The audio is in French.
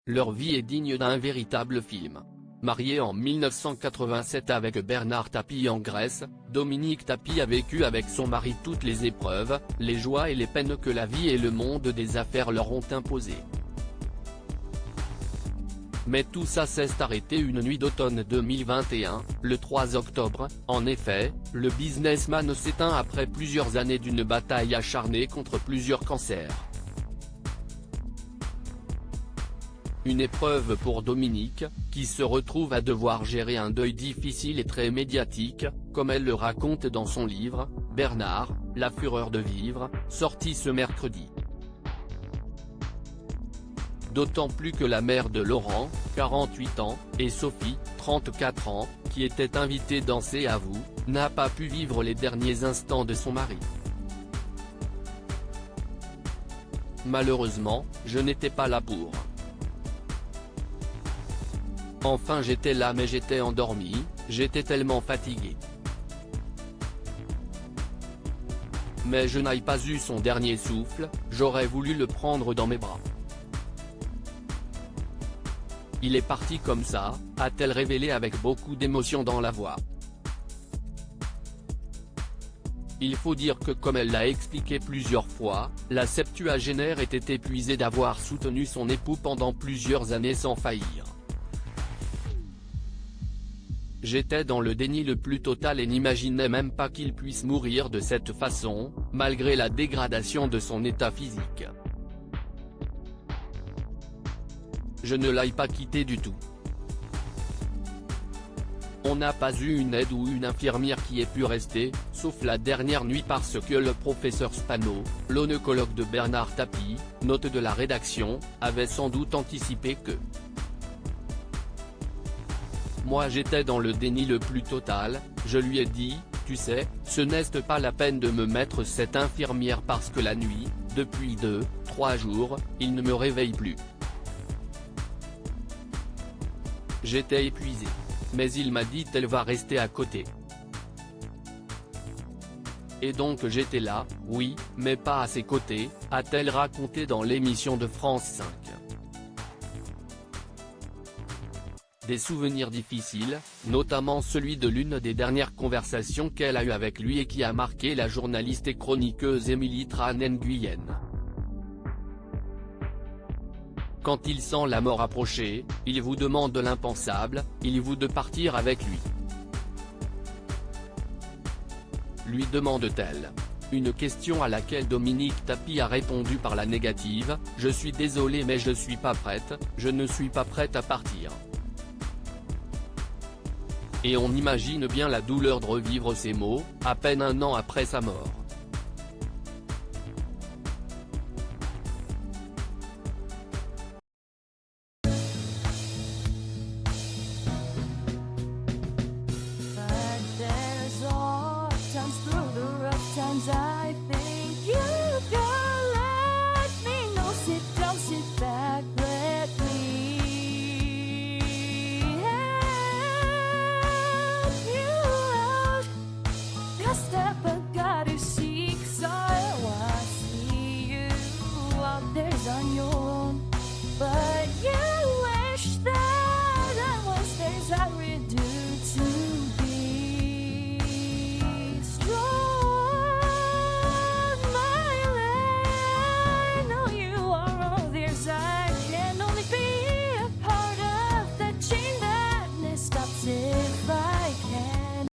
Leur vie est digne d'un véritable film. Mariée en 1987 avec Bernard Tapie en Grèce, Dominique Tapie a vécu avec son mari toutes les épreuves, les joies et les peines que la vie et le monde des affaires leur ont imposées. Mais tout ça s'est arrêté une nuit d'automne 2021, le 3 octobre, en effet, le businessman s'éteint après plusieurs années d'une bataille acharnée contre plusieurs cancers. Une épreuve pour Dominique, qui se retrouve à devoir gérer un deuil difficile et très médiatique, comme elle le raconte dans son livre, Bernard, la fureur de vivre, sorti ce mercredi. D'autant plus que la mère de Laurent, 48 ans, et Sophie, 34 ans, qui était invitée danser à vous, n'a pas pu vivre les derniers instants de son mari. Malheureusement, je n'étais pas là pour. Enfin j'étais là mais j'étais endormi, j'étais tellement fatigué. Mais je n'ai pas eu son dernier souffle, j'aurais voulu le prendre dans mes bras. Il est parti comme ça, a-t-elle révélé avec beaucoup d'émotion dans la voix. Il faut dire que comme elle l'a expliqué plusieurs fois, la septuagénaire était épuisée d'avoir soutenu son époux pendant plusieurs années sans faillir. J'étais dans le déni le plus total et n'imaginais même pas qu'il puisse mourir de cette façon, malgré la dégradation de son état physique. Je ne l'ai pas quitté du tout. On n'a pas eu une aide ou une infirmière qui ait pu rester, sauf la dernière nuit parce que le professeur Spano, l'oncologue de Bernard Tapie, note de la rédaction, avait sans doute anticipé que. Moi j'étais dans le déni le plus total, je lui ai dit, tu sais, ce n'est pas la peine de me mettre cette infirmière parce que la nuit, depuis 2-3 jours, il ne me réveille plus. J'étais épuisé. Mais il m'a dit elle va rester à côté. Et donc j'étais là, oui, mais pas à ses côtés, a-t-elle raconté dans l'émission de France 5. Des souvenirs difficiles, notamment celui de l'une des dernières conversations qu'elle a eues avec lui et qui a marqué la journaliste et chroniqueuse Émilie Tran Nguyen. Quand il sent la mort approcher, il vous demande l'impensable, il vous de partir avec lui. Lui demande-t-elle. Une question à laquelle Dominique Tapie a répondu par la négative, je suis désolé mais je suis pas prête, je ne suis pas prête à partir. Et on imagine bien la douleur de revivre ces mots, à peine un an après sa mort. Times through the rough times I think you